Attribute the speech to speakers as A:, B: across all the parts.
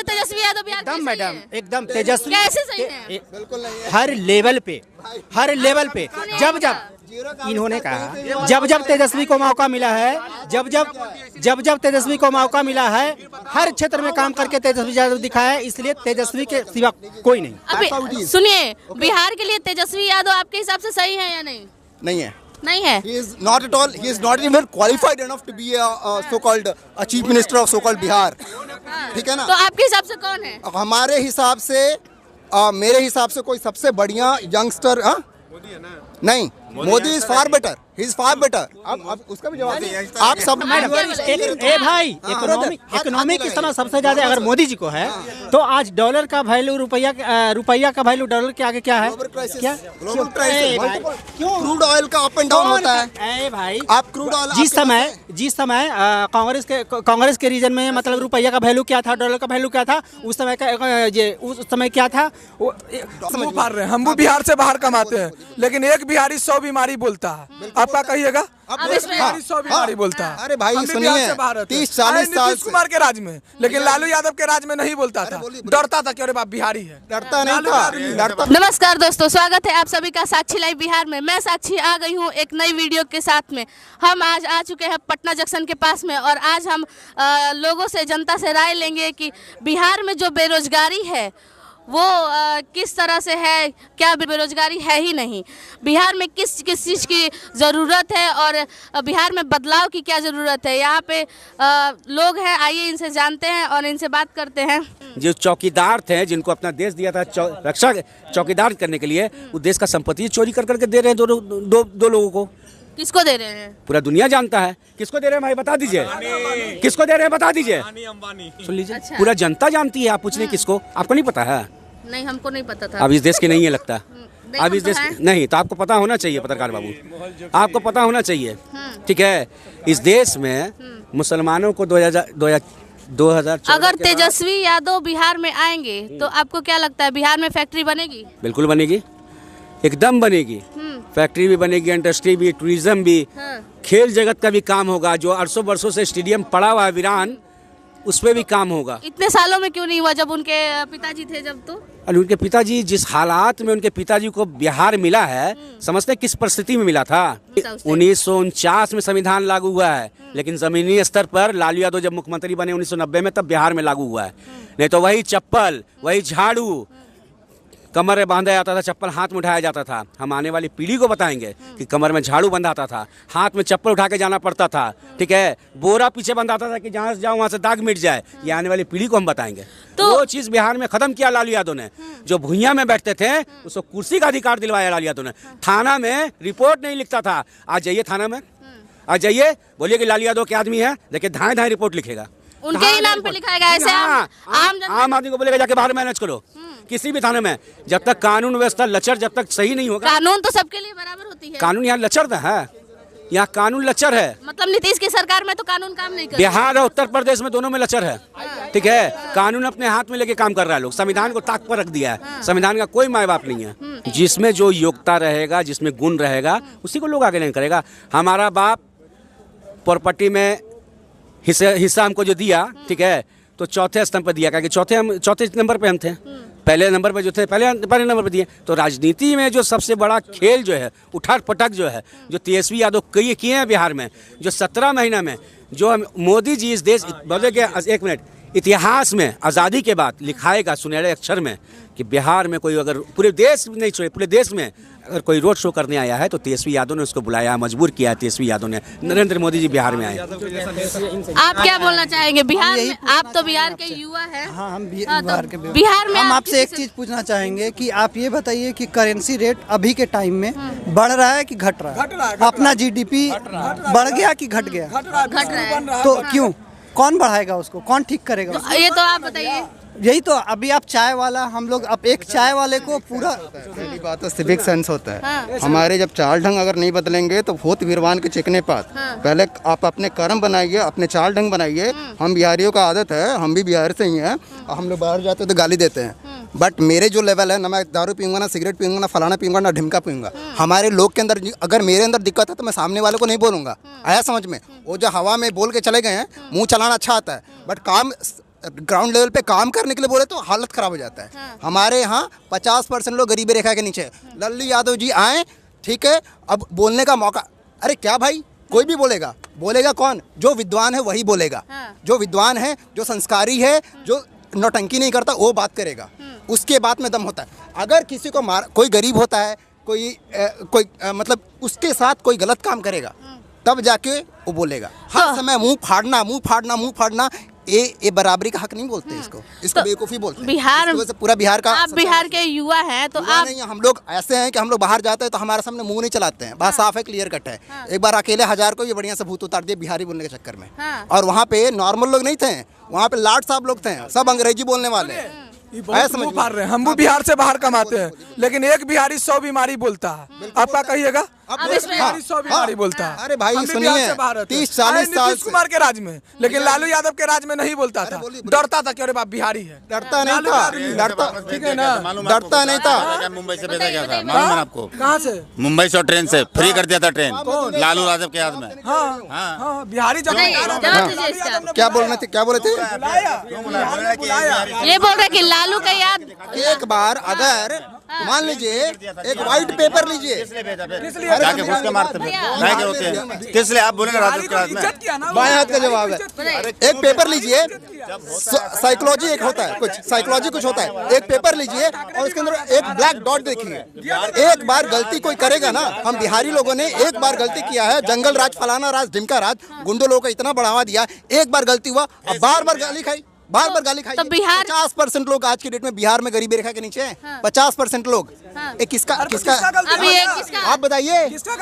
A: तेजस्वी यादव बिहार के
B: एकदम
A: सही
B: मैडम,
A: है?
B: एकदम तेजस्वी
A: कैसे सही है?
C: बिल्कुल नहीं है।
B: हर लेवल पे जब इन्होंने कहा जब तेजस्वी को मौका मिला है, जब तेजस्वी को मौका मिला है, हर क्षेत्र में काम करके तेजस्वी यादव दिखाया है, इसलिए तेजस्वी के सिवा कोई नहीं।
A: अभी सुनिए, बिहार के लिए तेजस्वी यादव आपके हिसाब से सही है या नहीं?
C: नहीं है।
A: नहीं है।
C: He is not at all. He is not even qualified enough to be a so-called a chief minister of so-called Bihar. ठीक है ना?
A: तो आपके हिसाब से कौन है?
C: हमारे हिसाब से मेरे हिसाब से कोई सबसे बढ़िया यंगस्टर नहीं, Modi is far better, he is far better. अब उसका भी जवाब दीजिए। आप सब
B: भाई इकोनॉमी की समझ सबसे ज्यादा अगर मोदी जी को है तो आज डॉलर का वैल्यू रुपया का वैल्यू डॉलर के आगे क्या है? क्या
C: ग्लोबल क्राइसिस, क्रूड ऑयल का अप एंड डाउन होता है
B: भाई।
C: आप क्रूड ऑयल
B: जिस समय कांग्रेस के रीजन में मतलब रुपया का वैल्यू क्या था, डॉलर का वैल्यू क्या था, उस समय क्या था?
D: हम भी बिहार से बाहर कमाते हैं, लेकिन एक बिहारी 100 बीमारी बोलता है। आपका कहिएगा? बिहारी 100 बीमारी बोलता है।
C: अरे भाई सुनिए, 30-40 साल
D: नीतीश कुमार के राज में, लेकिन लालू यादव के राज में नहीं बोलता था, डरता था कि अरे बाप बिहारी है,
C: डरता नहीं था।
A: नमस्कार दोस्तों, स्वागत है आप सभी का साक्षी लाइव बिहार में। मैं साक्षी आ गई हूँ एक नई वीडियो के साथ में। हम आज आ चुके हैं पटना जंक्शन के पास में और आज हम लोगों से, जनता से राय लेंगे कि बिहार में जो बेरोजगारी है वो किस तरह से है, क्या बेरोजगारी है ही नहीं, बिहार में किस किस चीज़ की ज़रूरत है और बिहार में बदलाव की क्या ज़रूरत है। यहाँ पे लोग हैं, आइए इनसे जानते हैं और इनसे बात करते हैं।
E: जो चौकीदार थे, जिनको अपना देश दिया था रक्षा चौकीदार करने के लिए, वो देश का संपत्ति चोरी कर करके दे रहे हैं दो लोगों को।
A: किसको दे रहे हैं?
E: पूरा दुनिया जानता है किसको दे रहे हैं भाई, बता दीजिए किसको दे रहे हैं, बता दीजिए। सुन लीजिए,
A: अच्छा।
E: पूरा जनता जानती है, आप पूछ रहे किसको, आपको नहीं पता है?
A: नहीं, हमको नहीं पता था।
E: अब इस देश की नहीं है लगता, अब इस देश
A: तो
E: नहीं, तो आपको पता होना चाहिए पत्रकार बाबू, आपको पता होना चाहिए। ठीक है, इस देश में मुसलमानों को 2000
A: अगर तेजस्वी यादव बिहार में आएंगे तो आपको क्या लगता है बिहार में फैक्ट्री बनेगी?
E: बिल्कुल बनेगी, एकदम बनेगी। फैक्ट्री भी बनेगी, इंडस्ट्री भी, टूरिज्म भी, खेल जगत का भी काम होगा। जो 800 वर्षों से स्टेडियम पड़ा हुआ है वीरान, उस पर भी काम होगा।
A: इतने सालों में क्यों नहीं हुआ जब उनके पिताजी थे जब? तो
E: और उनके पिताजी जिस हालात में उनके पिताजी को बिहार मिला है, समझते किस परिस्थिति में मिला था? 1949 में संविधान लागू हुआ है, लेकिन जमीनी स्तर पर लालू यादव जब मुख्यमंत्री बने 1990 में, तब बिहार में लागू हुआ है। नहीं तो वही चप्पल, वही झाड़ू कमर में बांधा जाता था, चप्पल हाथ में उठाया जाता था। हम आने वाली पीढ़ी को बताएंगे कि कमर में झाड़ू बंधाता था, हाथ में चप्पल उठा के जाना पड़ता था। ठीक है, बोरा पीछे बंधाता था कि जहाँ से जाओ वहाँ से दाग मिट जाए। ये आने वाली पीढ़ी को हम बताएंगे। तो वो चीज़ बिहार में खत्म किया लालू यादव ने। जो भुइयाँ में बैठते थे उसको कुर्सी का अधिकार दिलवाया लालू यादव ने। थाना में रिपोर्ट नहीं लिखता था, आज जाइए थाना में, आज जाइए, बोलिए कि लालू यादव के आदमी है, देखिए धाए धाए रिपोर्ट लिखेगा,
A: उनके ही नाम पे लिखाएगा। ऐसे
E: आम आदमी को बोलेगा जाके बाहर मैनेज करो किसी भी थाने में। जब तक कानून व्यवस्था लचर जब तक सही नहीं होगा,
A: कानून तो सबके लिए बराबर होती है।
E: कानून यहाँ लचर है, यहाँ कानून लचर है।
A: मतलब नीतीश की सरकार में तो कानून काम नहीं कर,
E: बिहार और उत्तर प्रदेश में दोनों में लचर है। ठीक है, कानून अपने हाथ में लेके काम कर रहा है लोग, संविधान को ताक पर रख दिया है। संविधान का कोई माय बाप नहीं है। जिसमें जो योग्यता रहेगा, जिसमें गुण रहेगा, उसी को लोग आगे नहीं करेगा। हमारा बाप प्रॉपर्टी में हिस्सा हमको जो दिया, ठीक है, तो चौथे स्तंभ पर दिया, क्योंकि चौथे नंबर पे हम थे, पहले नंबर पे जो थे पहले नंबर पे दिए। तो राजनीति में जो सबसे बड़ा खेल जो है, उठक पटक जो है, जो तेजस्वी यादव किए हैं बिहार में, जो 17 महीना में जो मोदी जी इस देश बोले कि 1 मिनट, इतिहास में आज़ादी के बाद लिखाएगा सुनहरे अक्षर में कि बिहार में कोई अगर पूरे देश नहीं छोड़े, पूरे देश में अगर कोई रोड शो करने आया है तो तेजस्वी यादव ने उसको बुलाया, मजबूर किया है तेजस्वी यादव ने। नरेंद्र मोदी जी बिहार में आए।
A: आप क्या बोलना चाहेंगे बिहार में? आप तो बिहार के युवा हैं।
F: हाँ, हम बिहार के
A: बिहार में
F: हम आपसे एक चीज पूछना चाहेंगे कि आप ये बताइए कि करेंसी रेट अभी के टाइम में बढ़ रहा है कि घट रहा है? अपना जीडीपी बढ़ गया कि घट गया?
A: घट रहा है।
F: तो क्यों? कौन बढ़ाएगा उसको? कौन ठीक करेगा?
A: ये तो आप बताइए।
F: यही तो अभी आप चाय वाला, हम लोग अब एक चाय वाले को पूरा
C: पहली बात तो सिविक सेंस होता है। हमारे जब चाल ढंग अगर नहीं बदलेंगे तो भूत वीरवान के चिकने पात। पहले आप अपने कर्म बनाइए, अपने चाल ढंग बनाइए। हम बिहारियों का आदत है, हम भी बिहार से ही हैं, हम लोग बाहर जाते तो गाली देते हैं। बट मेरे जो लेवल है ना, मैं दारू पीऊंगा, ना सिगरेट पीऊंगा, ना फलाना पीऊंगा, ना ढिमका पीऊंगा। हमारे लोग के अंदर अगर मेरे अंदर दिक्कत है तो मैं सामने वाले को नहीं बोलूंगा। आया समझ में? वो जो हवा में बोल के चले गए हैं, मुंह चलाना अच्छा आता है, बट काम ग्राउंड लेवल पे काम करने के लिए बोले तो हालत खराब हो जाता है। हमारे यहाँ 50% लोग गरीबी रेखा के नीचे हैं। लल्लू यादव जी आए, ठीक है, अब बोलने का मौका, अरे क्या भाई, कोई भी बोलेगा, बोलेगा कौन? जो विद्वान है वही बोलेगा। जो विद्वान है, जो संस्कारी है, जो नौटंकी नहीं करता, वो बात करेगा। उसके बाद में दम होता है। अगर किसी को कोई गरीब होता है, कोई मतलब उसके साथ कोई गलत काम करेगा, तब जाके वो बोलेगा। हर समय मुंह फाड़ना, ये बराबरी का हक नहीं बोलते, इसको बेवकूफ़ी बोलते हैं।
A: बिहार
C: इसकी वजह से पूरा बिहार का,
A: आप बिहार के युवा हैं तो आप
C: नहीं, हम लोग ऐसे हैं कि हम लोग बाहर जाते हैं तो हमारे सामने मुंह नहीं चलाते हैं, बात साफ है, क्लियर कट है। एक बार अकेले 1000 को ये बढ़िया से भूत उतार दिए बिहारी बोलने के चक्कर में। और वहाँ पे नॉर्मल लोग नहीं थे, वहाँ पे लाट साहब लोग थे, सब अंग्रेजी बोलने वाले।
D: हम भी बिहार से बाहर कमाते हैं, लेकिन एक बिहारी 100 बीमारी बोलता है। आपका कहिएगा? बिहारी 100 बीमारी बोलता है।
C: अरे भाई सुनिए, 30-40 साल
D: नीतीश कुमार के राज में, लेकिन लालू यादव के राज में नहीं बोलता था, डरता था कि अरे बाप बिहारी है।
C: डरता नहीं था,
D: ठीक है ना,
C: डरता नहीं था।
G: मुंबई से भेजा गया था, मालूम है आपको?
D: कहाँ से?
G: मुंबई से ट्रेन से फ्री कर दिया था ट्रेन, लालू यादव के याद में।
D: हाँ, बिहारी
A: जवाब दीजिए इसका।
C: क्या बोल रहे थे?
A: ये बोल रहे कि लालू का याद।
C: एक बार अगर मान लीजिए एक व्हाइट पेपर लीजिए,
G: जाके घुस के मारते नहीं के होते हैं, किस लिए आप बोले ना राजू के हाथ में?
C: बाएं हाथ का जवाब है। एक पेपर लीजिए, साइकोलॉजी एक होता है, कुछ साइकोलॉजी कुछ होता है। एक पेपर लीजिए और उसके अंदर एक ब्लैक डॉट देखिए। एक बार गलती कोई करेगा ना, हम बिहारी लोगों ने एक बार गलती किया है, जंगल राज, फलाना राज, ढिमका राज, गुंडों लोगों को इतना बढ़ावा दिया, एक बार गलती हुआ, अब बार बार गाली खाई।
A: तो बिहार
C: 50% लोग आज की डेट में बिहार में गरीबी रेखा के नीचे हैं। 50% लोग। किसका आप बताइए,
D: किसका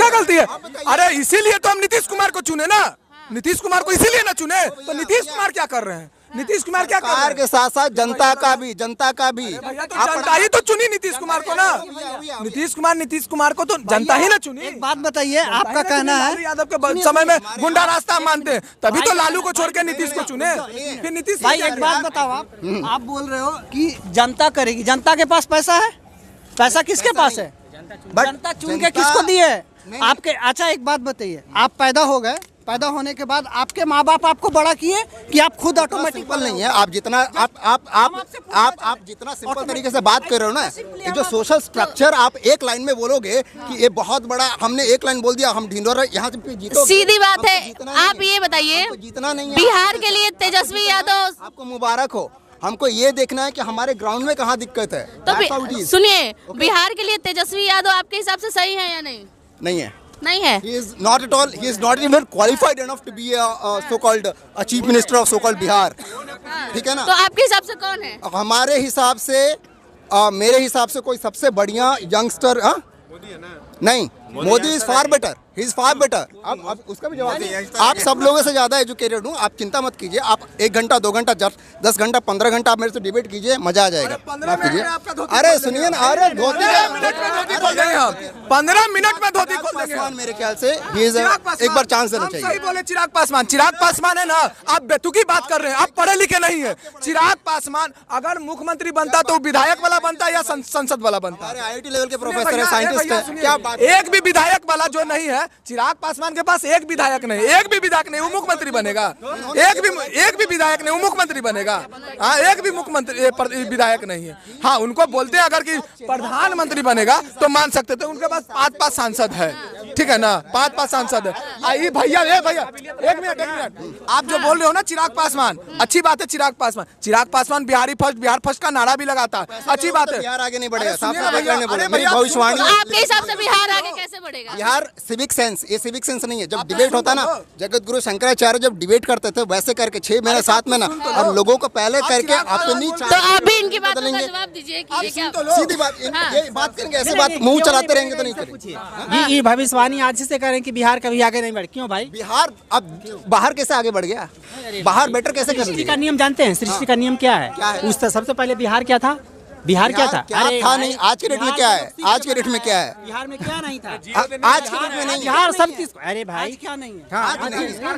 D: गलती है? अरे इसीलिए तो हम नीतीश कुमार को चुने ना, नीतीश कुमार को इसीलिए ना चुने। तो नीतीश कुमार क्या कर रहे हैं? नीतीश कुमार क्या कर रहे हैं?
C: के साथ साथ जनता का भी
D: जनता ही तो चुनी नीतीश कुमार को ना। नीतीश कुमार को तो जनता ही ना चुनी।
F: एक बात बताइए, आपका कहना है
D: लालू यादव के समय में गुंडा रास्ता मानते हैं, तभी तो लालू को छोड़ के नीतीश को चुने। फिर नीतीश
F: भाई एक बात बताओ, आप बोल रहे हो कि जनता करेगी, जनता के पास पैसा है? पैसा किसके पास है? जनता चुन के किसको दी है? आपके। अच्छा एक बात बताइए, आप पैदा हो गए, पैदा होने के बाद आपके माँ बाप आपको बड़ा किए कि आप खुद ऑटोमेटिक
C: नहीं है? आप जितना आप जितना सिंपल तरीके से बात कर रहे हो ना, ये जो सोशल स्ट्रक्चर आप एक लाइन में बोलोगे कि ये बहुत बड़ा, हमने एक लाइन बोल दिया, हम ढिंढोरा यहाँ से जीतो।
A: सीधी बात है। आप ये बताइए,
C: जीतना नहीं है
A: बिहार के लिए तेजस्वी यादव,
C: आपको मुबारक हो। हमको ये देखना है कि हमारे ग्राउंड में कहाँ दिक्कत है।
A: तो सुनिए, बिहार के लिए तेजस्वी यादव आपके हिसाब से सही है या नहीं?
C: नहीं है,
A: नहीं है।
C: He is not at all. He is not even qualified enough to be a so-called a chief minister of so-called Bihar. ठीक है ना?
A: तो आपके हिसाब से कौन है?
C: हमारे हिसाब से, मेरे हिसाब से कोई सबसे बढ़िया यंगस्टर नहीं, Modi is far better, he is far better. अब उसका भी जवाब दीजिए। आप सब लोगों से ज्यादा एजुकेटेड हूँ, आप चिंता मत कीजिए। आप 1 घंटा 2 घंटा 10 घंटा 15 घंटा आप मेरे से डिबेट कीजिए, मजा आ जाएगा। माफ कीजिए, अरे सुनिए ना, अरे धोती
D: 15 मिनट में धोती खोल देंगे
C: मेरे ख्याल से। एक बार चांस देना चाहिए।
D: सही बोले चिराग पासवान है ना, आप बेतुकी बात कर रहे हैं, आप पढ़े लिखे नहीं है। चिराग पासवान अगर मुख्यमंत्री बनता तो विधायक वाला बनता या संसद वाला बनता?
C: IIT लेवल के प्रोफेसर है, साइंटिस्ट है, क्या बात?
D: एक भी विधायक वाला जो नहीं है, चिराग पासवान के पास एक भी विधायक नहीं, वो मुख्यमंत्री बनेगा। एक भी विधायक नहीं, वो मुख्यमंत्री बनेगा। हाँ, एक भी मुख्यमंत्री विधायक नहीं है। हाँ, उनको बोलते हैं अगर कि प्रधानमंत्री बनेगा तो मान सकते थे। उनके पास 5 सांसद है, ठीक है ना, 5 सांसद है। भैया एक मिनट, आप जो बोल रहे हो ना चिराग पासवान, अच्छी बात है। चिराग पासवान बिहार फर्स्ट का नारा भी लगाता है, अच्छी बात है।
C: बिहार आगे नहीं बढ़ेगा, मेरी भविष्यवाणी।
A: आपके हिसाब से बिहार आगे कैसे बढ़ेगा?
C: बिहार सिविक सेंस, ये सिविक सेंस नहीं है। जब डिबेट होता ना, जगत गुरु शंकराचार्य जब डिबेट करते थे वैसे करके 6 महीने 7 महीना और लोगों को पहले करके अपनी।
A: तो आप भी इनकी बात का जवाब दीजिए कि ये क्या?
C: सीधी बात, ये बात करेंगे, ऐसे बात मुंह चलाते रहेंगे तो नहीं करेंगे।
B: ये भविष्यवाणी आज से करें कि बिहार कभी आगे नहीं बढ़, क्यों भाई?
C: बिहार अब बाहर कैसे आगे बढ़ गया? बाहर बेटर कैसे कर
B: सृष्टि का नियम जानते हैं? सृष्टि का नियम क्या है? उस सबसे पहले बिहार क्या था? बिहार क्या था?
C: अरे था नहीं, आज के डेट में क्या है? आज के डेट में क्या है?
B: बिहार में क्या नहीं था?
C: आज के डेट में नहीं,
B: बिहार सब चीज। अरे भाई
F: क्या नहीं है?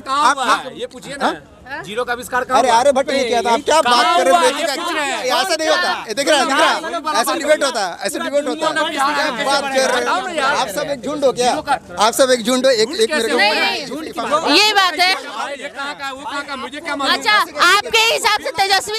C: आप ये पूछिए ना,
E: जीरो का आविष्कार
C: अरे आर्यभट्ट ने किया था। आप क्या बात कर रहे हो? ऐसा नहीं होता, दिख रहा ऐसा डिबेट होता है, ऐसे डिबेट होता है। क्या बात कर रहे हो? आप सब एक झुंड हो क्या? आप सब एक झुंड हो? एक मेरे को
A: ये बात है। अच्छा, आपके हिसाब से तेजस्वी